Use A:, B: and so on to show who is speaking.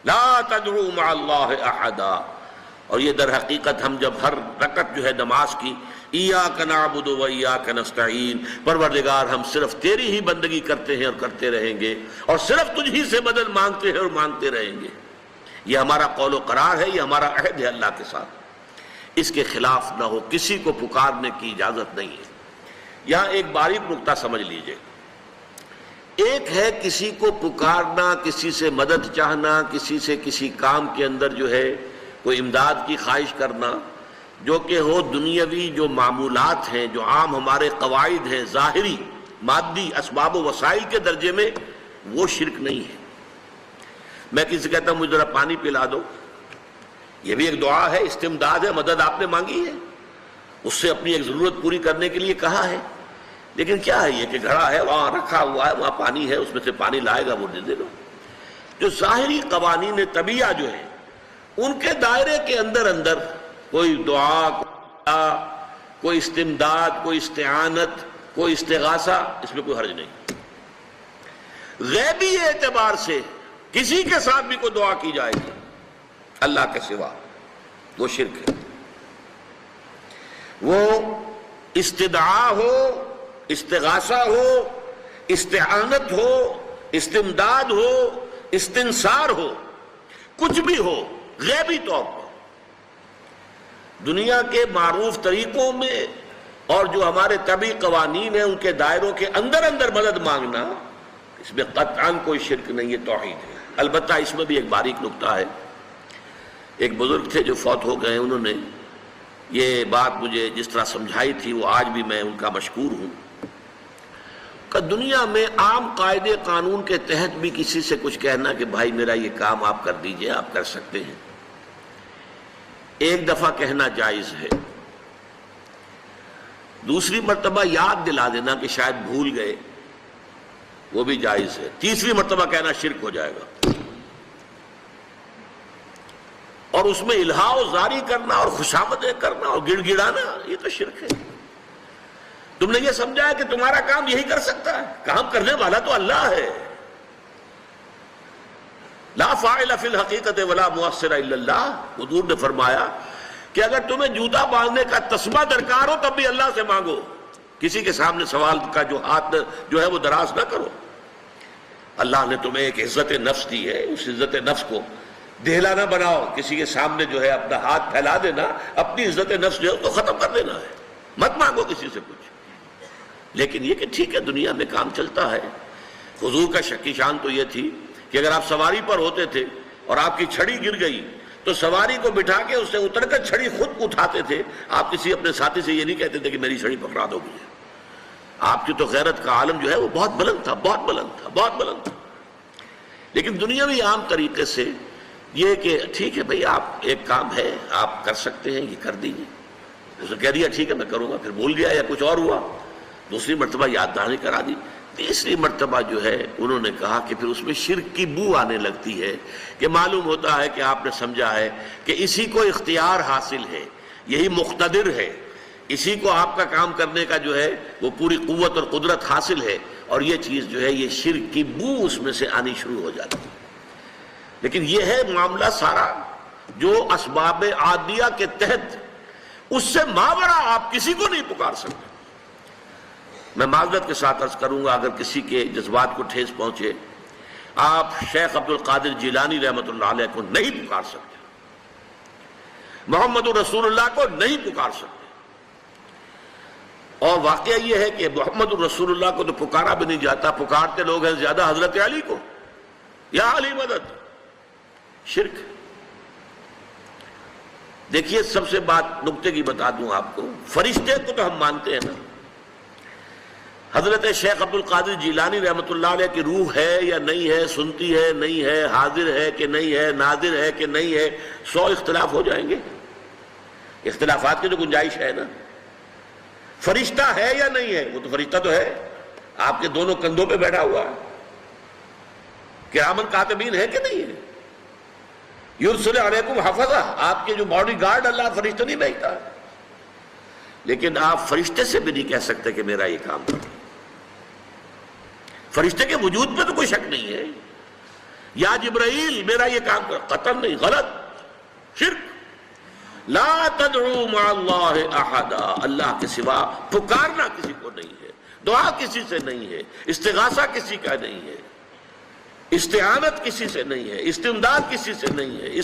A: لا تدعوا مع اللہ احدا. اور یہ در حقیقت ہم جب ہر رکعت جو ہے نماز کی ایاک نعبد و ایاک نستعین، پروردگار ہم صرف تیری ہی بندگی کرتے ہیں اور کرتے رہیں گے، اور صرف تجھ ہی سے مدد مانگتے ہیں اور مانگتے رہیں گے، یہ ہمارا قول و قرار ہے، یہ ہمارا عہد ہے اللہ کے ساتھ، اس کے خلاف نہ ہو، کسی کو پکارنے کی اجازت نہیں ہے. یہاں ایک باریک نکتہ سمجھ لیجئے. ایک ہے کسی کو پکارنا، کسی سے مدد چاہنا، کسی سے کسی کام کے اندر جو ہے کوئی امداد کی خواہش کرنا، جو کہ ہو دنیاوی جو معمولات ہیں، جو عام ہمارے قواعد ہیں، ظاہری مادی اسباب و وسائل کے درجے میں، وہ شرک نہیں ہے. میں کسی سے کہتا ہوں مجھے ذرا پانی پلا دو، یہ بھی ایک دعا ہے، استمداد ہے، مدد آپ نے مانگی ہے، اس سے اپنی ایک ضرورت پوری کرنے کے لیے کہا ہے. لیکن کیا ہے یہ کہ گھڑا ہے، وہاں رکھا ہوا ہے، وہاں پانی ہے، اس میں سے پانی لائے گا وہ دے دو. جو ظاہری قوانین طبیعہ جو ہیں ان کے دائرے کے اندر کوئی دعا، کوئی استمداد، کوئی استعانت، کوئی استغاثہ، اس میں کوئی حرج نہیں. غیبی اعتبار سے کسی کے ساتھ بھی کوئی دعا کی جائے گی اللہ کے سوا، وہ شرک ہے. وہ استدعا ہو، استغاثہ ہو، استعانت ہو، استمداد ہو، استنصار ہو، کچھ بھی ہو، غیبی طور پر دنیا کے معروف طریقوں میں اور جو ہمارے طبعی قوانین ہیں ان کے دائروں کے اندر مدد مانگنا، اس میں قطعاً کوئی شرک نہیں ہے، توحید ہے. البتہ اس میں بھی ایک باریک نکتہ ہے. ایک بزرگ تھے جو فوت ہو گئے، انہوں نے یہ بات مجھے جس طرح سمجھائی تھی وہ آج بھی میں ان کا مشکور ہوں کہ دنیا میں عام قاعدے قانون کے تحت بھی کسی سے کچھ کہنا کہ بھائی میرا یہ کام آپ کر دیجئے، آپ کر سکتے ہیں، ایک دفعہ کہنا جائز ہے. دوسری مرتبہ یاد دلا دینا کہ شاید بھول گئے، وہ بھی جائز ہے. تیسری مرتبہ کہنا شرک ہو جائے گا. اور اس میں الہا و زاری کرنا اور خوشامدیں کرنا اور گڑ گڑانا، یہ تو شرک ہے. تم نے یہ سمجھا ہے کہ تمہارا کام یہی کر سکتا ہے، کام کرنے والا تو اللہ ہے. لا فاعل فی الحقیقت ولا مؤثر الا اللہ. حضور نے فرمایا کہ اگر تمہیں جوتا باندھنے کا تسبہ درکار ہو تب بھی اللہ سے مانگو، کسی کے سامنے سوال کا جو ہاتھ جو ہے وہ دراز نہ کرو. اللہ نے تمہیں ایک عزت نفس دی ہے، اس عزت نفس کو دہلا نہ بناؤ، کسی کے سامنے جو ہے اپنا ہاتھ پھیلا دینا، اپنی عزت نفس جو ہے تو ختم کر دینا ہے. مت مانگو کسی سے کچھ. لیکن یہ کہ ٹھیک ہے دنیا میں کام چلتا ہے. حضور کا شکی شان تو یہ تھی کہ اگر آپ سواری پر ہوتے تھے اور آپ کی چھڑی گر گئی تو سواری کو بٹھا کے اس سے اتر کر چھڑی خود اٹھاتے تھے. آپ کسی اپنے ساتھی سے یہ نہیں کہتے تھے کہ میری چھڑی پکڑا دو مجھے. آپ کی تو غیرت کا عالم جو ہے وہ بہت بلند تھا، بہت بلند تھا، بہت بلند تھا. لیکن دنیاوی عام طریقے سے یہ کہ ٹھیک ہے بھئی آپ ایک کام ہے آپ کر سکتے ہیں، یہ کر دیجیے. اس نے کہہ دیا ٹھیک ہے میں کروں گا، پھر بھول گیا یا کچھ اور ہوا. دوسری مرتبہ یاد دہانی کرا دی. تیسری مرتبہ جو ہے انہوں نے کہا کہ پھر اس میں شرک کی بو آنے لگتی ہے کہ معلوم ہوتا ہے کہ آپ نے سمجھا ہے کہ اسی کو اختیار حاصل ہے، یہی مقتدر ہے، اسی کو آپ کا کام کرنے کا جو ہے وہ پوری قوت اور قدرت حاصل ہے، اور یہ چیز جو ہے یہ شرک کی بو اس میں سے آنی شروع ہو جاتی ہے. لیکن یہ ہے معاملہ سارا جو اسباب عادیہ کے تحت، اس سے ماورا آپ کسی کو نہیں پکار سکتے. میں معذرت کے ساتھ عرض کروں گا اگر کسی کے جذبات کو ٹھیس پہنچے، آپ شیخ عبد القادر جیلانی رحمۃ اللہ علیہ کو نہیں پکار سکتے، محمد رسول اللہ کو نہیں پکار سکتے. اور واقعہ یہ ہے کہ محمد رسول اللہ کو تو پکارا بھی نہیں جاتا، پکارتے لوگ ہیں زیادہ حضرت علی کو، یا علی مدد. شرک. دیکھیے سب سے بات نکتے کی بتا دوں آپ کو، فرشتے کو تو ہم مانتے ہیں نا. حضرت شیخ عبد القادر جیلانی رحمۃ اللہ علیہ کی روح ہے یا نہیں ہے، سنتی ہے نہیں ہے، حاضر ہے کہ نہیں ہے، ناظر ہے کہ نہیں ہے، 100 اختلاف ہو جائیں گے. اختلافات کی تو گنجائش ہے نا. فرشتہ ہے یا نہیں ہے، وہ تو فرشتہ تو ہے، آپ کے دونوں کندھوں پہ بیٹھا ہوا ہے. کرامن کاتبین ہے کہ نہیں ہے. یرسل علیکم حفظہ، آپ کے جو باڈی گارڈ اللہ فرشتہ نہیں بھیجتا. لیکن آپ فرشتے سے بھی نہیں کہہ سکتے کہ میرا یہ کام کرو. فرشتے کے وجود پہ تو کوئی شک نہیں ہے. یا جبرائیل میرا یہ کام کر، قطعاً نہیں، غلط، شرک۔ لا تدعو مع اللہ احدا، اللہ کے سوا پکارنا کسی کو نہیں ہے، دعا کسی سے نہیں ہے، استغاثہ کسی کا نہیں ہے، استعانت کسی سے نہیں ہے، استمداد کسی سے نہیں ہے،